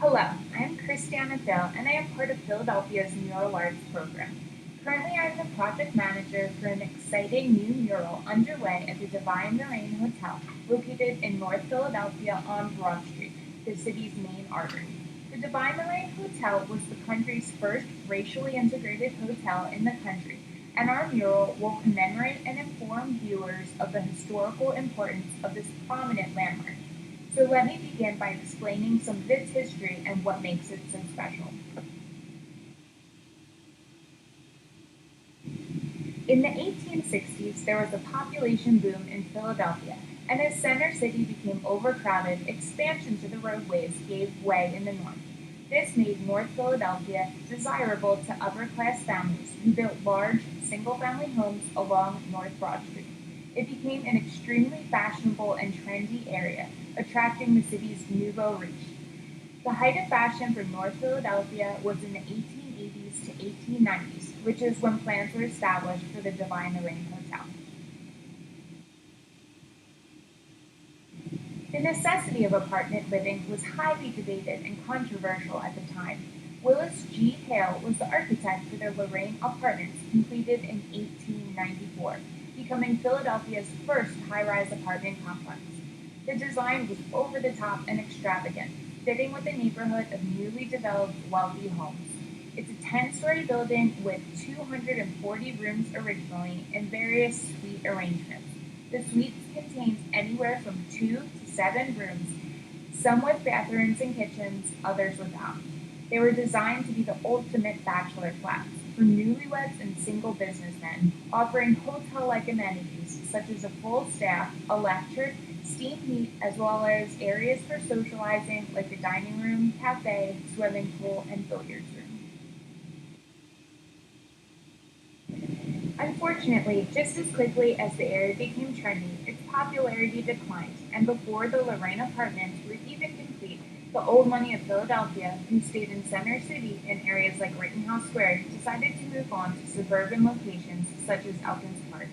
Hello, I'm Christiana Phil, and I am part of Philadelphia's Mural Arts program. Currently, I'm the project manager for an exciting new mural underway at the Divine Lorraine Hotel, located in North Philadelphia on Broad Street, the city's main artery. The Divine Lorraine Hotel was the country's first racially integrated hotel in the country, and our mural will commemorate and inform viewers of the historical importance of this prominent landmark. So let me begin by explaining some of its history and what makes it so special. In the 1860s, there was a population boom in Philadelphia, and as Center City became overcrowded, expansion to the roadways gave way in the north. This made North Philadelphia desirable to upper class families who built large, single family homes along North Broad Street. It became an extremely fashionable and trendy area, attracting the city's nouveau riche. The height of fashion for North Philadelphia was in the 1880s to 1890s, which is when plans were established for the Divine Lorraine Hotel. The necessity of apartment living was highly debated and controversial at the time. Willis G. Hale was the architect for the Lorraine Apartments, completed in 1894, becoming Philadelphia's first high-rise apartment complex. The design was over the top and extravagant, fitting with the neighborhood of newly developed wealthy homes. It's a 10-story building with 240 rooms originally and various suite arrangements. The suites contained anywhere from 2 to 7 rooms, some with bathrooms and kitchens, others without. They were designed to be the ultimate bachelor flats for newlyweds and single businessmen, offering hotel-like amenities such as a full staff, electric, steam heat, as well as areas for socializing like the dining room, cafe, swimming pool, and billiards room. Unfortunately, just as quickly as the area became trendy, its popularity declined, and before the Lorraine Apartments were even complete, the old money of Philadelphia, who stayed in Center City and areas like Rittenhouse Square, decided to move on to suburban locations such as Elkins Park.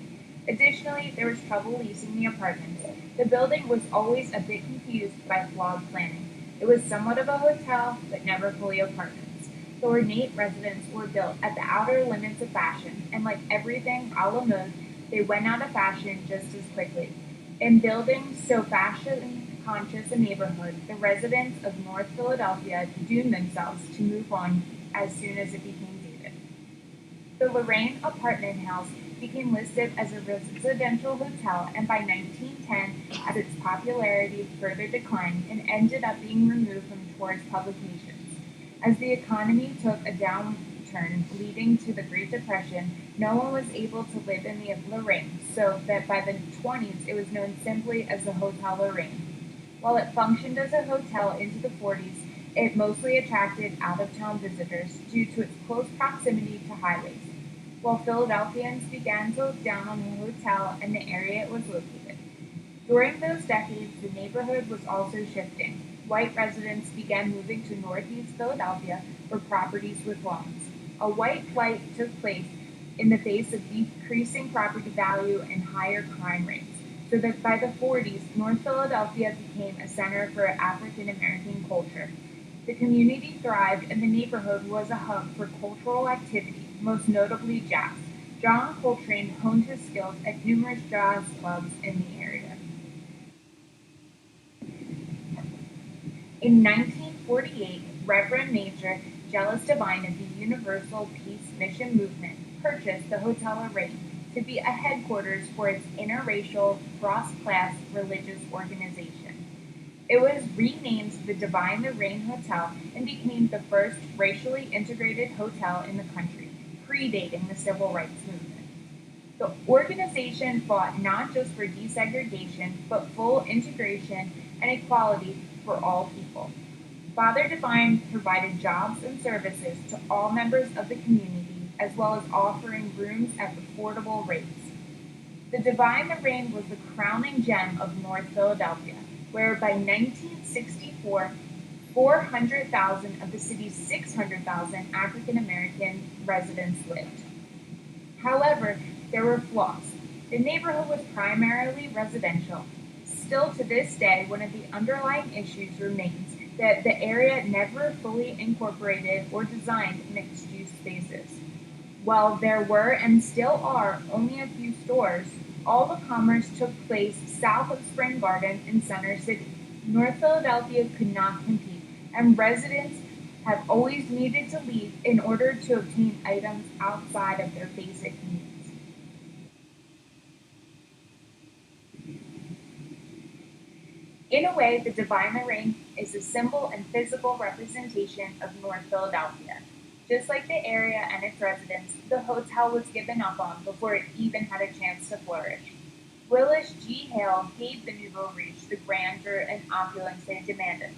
Additionally, there was trouble leasing the apartments. The building was always a bit confused by flawed planning. It was somewhat of a hotel, but never fully apartments. The ornate residences were built at the outer limits of fashion, and like everything a la mode, they went out of fashion just as quickly. In buildings so fashion conscious a neighborhood, the residents of North Philadelphia doomed themselves to move on as soon as it became dated. The Lorraine apartment house became listed as a residential hotel, and by 1910, as its popularity further declined and ended up being removed from tourist publications. As the economy took a downturn leading to the Great Depression, no one was able to live in the Lorraine, so that by the 20s it was known simply as the Hotel Lorraine. While it functioned as a hotel into the 40s, it mostly attracted out-of-town visitors due to its close proximity to highways, while Philadelphians began to look down on the hotel and the area it was located. During those decades, the neighborhood was also shifting. White residents began moving to northeast Philadelphia for properties with lawns. A white flight took place in the face of decreasing property value and higher crime rates, so that by the 40s, North Philadelphia became a center for African American culture. The community thrived, and the neighborhood was a hub for cultural activity, most notably jazz. John Coltrane honed his skills at numerous jazz clubs in the area. In 1948, Reverend Major Jealous Divine of the Universal Peace Mission Movement purchased the Hotel Lorraine to be a headquarters for its interracial, cross-class religious organization. It was renamed the Divine Lorraine Hotel and became the first racially integrated hotel in the country, predating the Civil Rights Movement. The organization fought not just for desegregation, but full integration and equality for all people. Father Divine provided jobs and services to all members of the community, as well as offering rooms at affordable rates. The Divine Lorraine was the crowning gem of North Philadelphia, where by 1964, 400,000 of the city's 600,000 African American residents lived. However, there were flaws. The neighborhood was primarily residential. Still to this day, one of the underlying issues remains that the area never fully incorporated or designed mixed-use spaces. While there were and still are only a few stores, all the commerce took place south of Spring Garden in Center City. North Philadelphia could not compete, and residents have always needed to leave in order to obtain items outside of their basic needs. In a way, the Divine Lorraine is a symbol and physical representation of North Philadelphia. Just like the area and its residents, the hotel was given up on before it even had a chance to flourish. Willis G. Hale gave the Nouveau Riche the grandeur and opulence they demanded.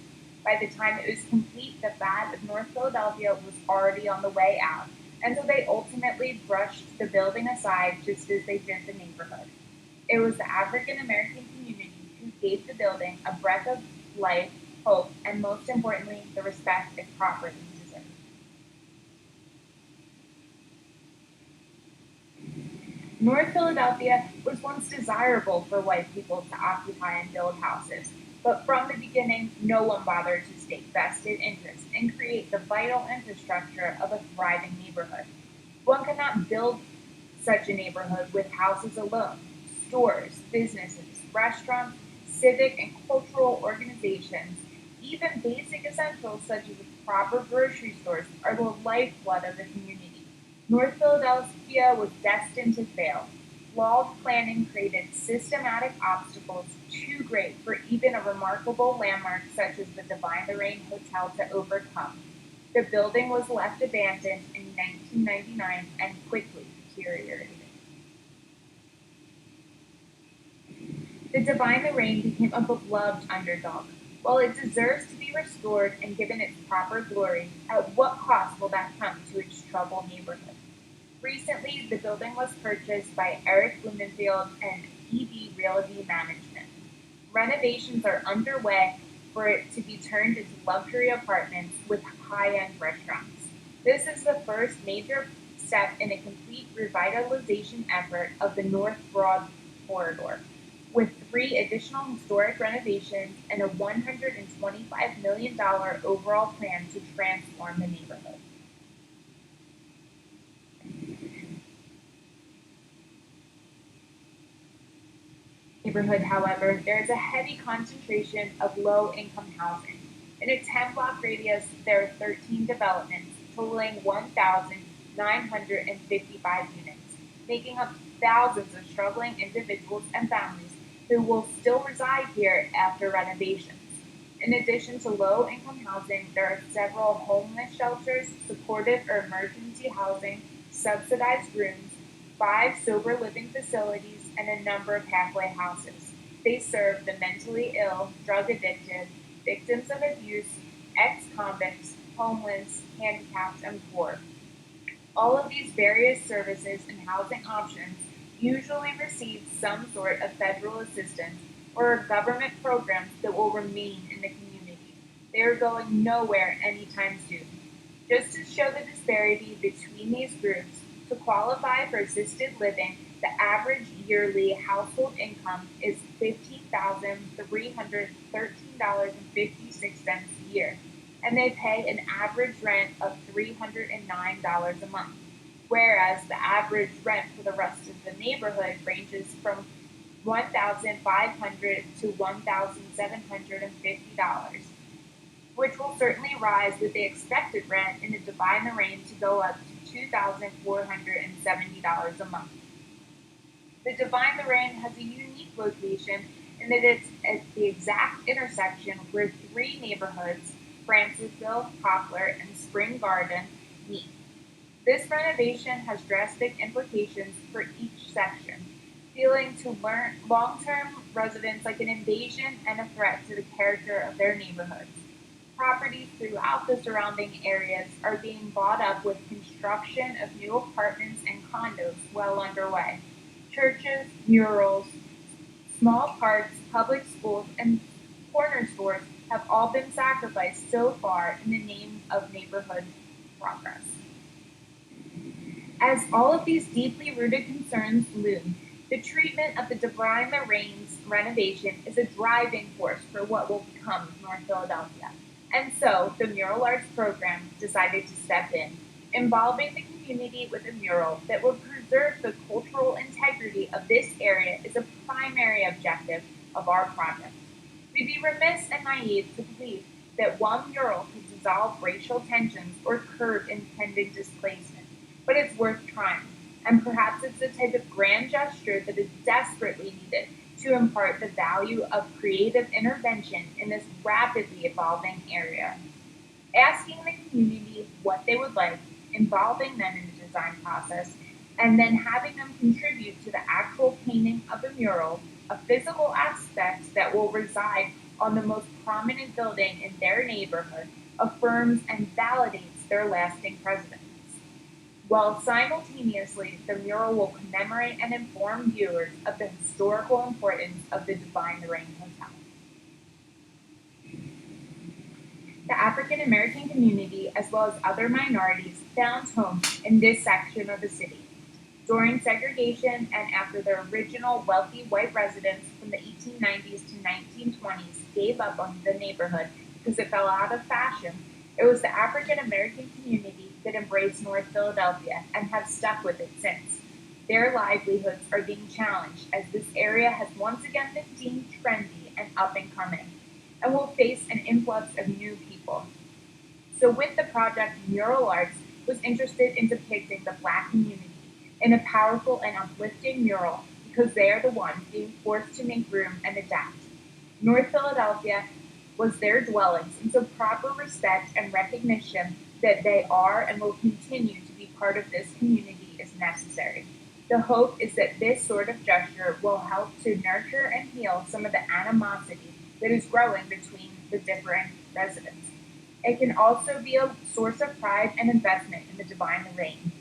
By the time it was complete, the fad of North Philadelphia was already on the way out, and so they ultimately brushed the building aside just as they did the neighborhood. It was the African American community who gave the building a breath of life, hope, and most importantly, the respect it properly deserved. North Philadelphia was once desirable for white people to occupy and build houses, but from the beginning, no one bothered to stake vested interest and create the vital infrastructure of a thriving neighborhood. One cannot build such a neighborhood with houses alone. Stores, businesses, restaurants, civic and cultural organizations, even basic essentials such as proper grocery stores are the lifeblood of the community. North Philadelphia was destined to fail. Flawed planning created systematic obstacles too great for even a remarkable landmark such as the Divine Lorraine Hotel to overcome. The building was left abandoned in 1999 and quickly deteriorated. The Divine Lorraine became a beloved underdog. While it deserves to be restored and given its proper glory, at what cost will that come to its troubled neighborhood? Recently, the building was purchased by Eric Blumenfield and EB Realty Management. Renovations are underway for it to be turned into luxury apartments with high-end restaurants. This is the first major step in a complete revitalization effort of the North Broad corridor, with three additional historic renovations and a $125 million overall plan to transform the neighborhood. Neighborhood, however, there is a heavy concentration of low-income housing. In a 10-block radius, there are 13 developments totaling 1,955 units, making up thousands of struggling individuals and families who will still reside here after renovations. In addition to low-income housing, there are several homeless shelters, supportive or emergency housing, subsidized rooms, five sober living facilities, and a number of halfway houses. They serve the mentally ill, drug addicted, victims of abuse, ex convicts, homeless, handicapped, and poor. All of these various services and housing options usually receive some sort of federal assistance or government programs that will remain in the community. They are going nowhere anytime soon. Just to show the disparity between these groups, to qualify for assisted living, the average yearly household income is $15,313.56 a year, and they pay an average rent of $309 a month, whereas the average rent for the rest of the neighborhood ranges from $1,500 to $1,750, which will certainly rise with the expected rent in the Divine Lorraine to go up to $2,470 a month. The Divine Lorraine has a unique location in that it's at the exact intersection where three neighborhoods, Francisville, Poplar, and Spring Garden, meet. This renovation has drastic implications for each section, feeling to long-term residents like an invasion and a threat to the character of their neighborhoods. Properties throughout the surrounding areas are being bought up with construction of new apartments and condos well underway. Churches, murals, small parks, public schools, and corner stores have all been sacrificed so far in the name of neighborhood progress. As all of these deeply rooted concerns loom, the treatment of the Divine Lorraine's renovation is a driving force for what will become of North Philadelphia. And so the Mural Arts program decided to step in, involving the community with a mural that would preserve the cultural integrity of this area is a primary objective of our project. We'd be remiss and naive to believe that one mural could dissolve racial tensions or curb intended displacement, but it's worth trying, and perhaps it's the type of grand gesture that is desperately needed to impart the value of creative intervention in this rapidly evolving area. Asking the community what they would like, involving them in the design process, and then having them contribute to the actual painting of the mural, a physical aspect that will reside on the most prominent building in their neighborhood, affirms and validates their lasting presence. While simultaneously, the mural will commemorate and inform viewers of the historical importance of the Divine Lorraine Hotel. The African American community, as well as other minorities, found home in this section of the city. During segregation and after the original wealthy white residents from the 1890s to 1920s gave up on the neighborhood because it fell out of fashion, it was the African American community that embraced North Philadelphia and have stuck with it since. Their livelihoods are being challenged as this area has once again been deemed trendy and up and coming, and will face an influx of new people. So, with the project, Mural Arts was interested in depicting the Black community in a powerful and uplifting mural because they are the ones being forced to make room and adapt. North Philadelphia was their dwellings, and so proper respect and recognition that they are and will continue to be part of this community is necessary. The hope is that this sort of gesture will help to nurture and heal some of the animosity that is growing between the different residents. It can also be a source of pride and investment in the Divine Lorraine.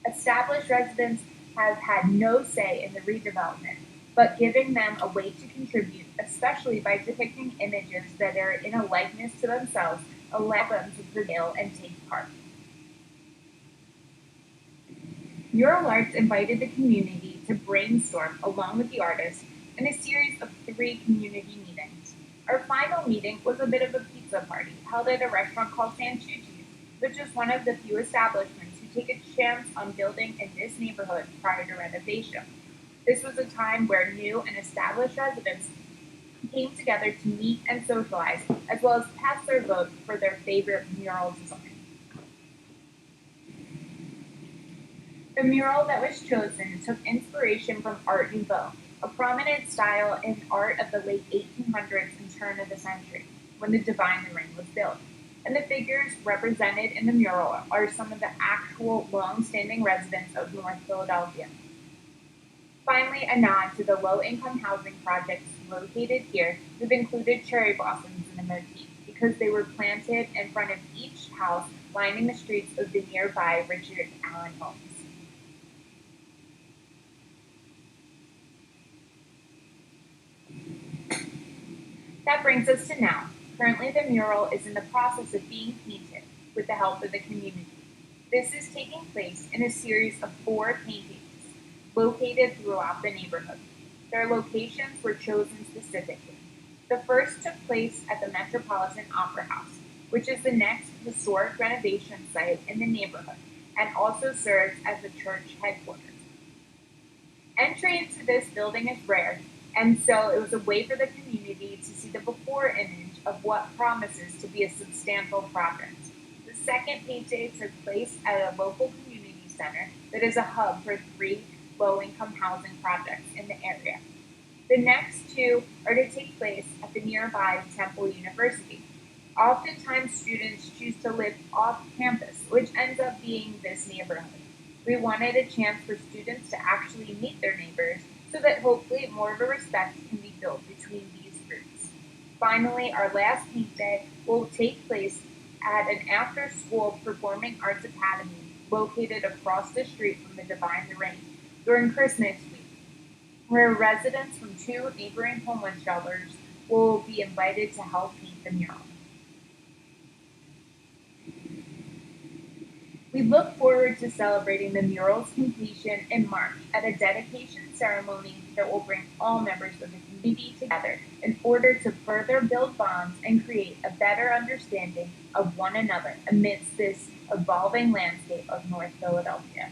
Established residents have had no say in the redevelopment, but giving them a way to contribute, especially by depicting images that are in a likeness to themselves, allow them to prevail and take part. Mural Arts invited the community to brainstorm along with the artists in a series of three community meetings. Our final meeting was a bit of a pizza party held at a restaurant called Sanchucci's, which is one of the few establishments who take a chance on building in this neighborhood prior to renovation. This was a time where new and established residents came together to meet and socialize, as well as cast their vote for their favorite mural design. The mural that was chosen took inspiration from Art Nouveau, a prominent style in art of the late 1800s and turn of the century, when the Divine Lorraine was built. And the figures represented in the mural are some of the actual long-standing residents of North Philadelphia. Finally, a nod to the low-income housing projects located here, we've included cherry blossoms in the motif because they were planted in front of each house lining the streets of the nearby Richard Allen homes. That brings us to now. Currently, the mural is in the process of being painted with the help of the community. This is taking place in a series of four paintings located throughout the neighborhood. Their locations were chosen specifically. The first took place at the Metropolitan Opera House, which is the next historic renovation site in the neighborhood and also serves as the church headquarters. Entry into this building is rare, and so it was a way for the community to see the before image of what promises to be a substantial project. The second painting took place at a local community center that is a hub for three low income housing projects in the area. The next two are to take place at the nearby Temple University. Oftentimes, students choose to live off campus, which ends up being this neighborhood. We wanted a chance for students to actually meet their neighbors so that hopefully more of a respect can be built between these groups. Finally, our last paint day will take place at an after school performing arts academy located across the street from the Divine Lorraine during Christmas week, where residents from two neighboring homeless shelters will be invited to help paint the mural. We look forward to celebrating the mural's completion in March at a dedication ceremony that will bring all members of the community together in order to further build bonds and create a better understanding of one another amidst this evolving landscape of North Philadelphia.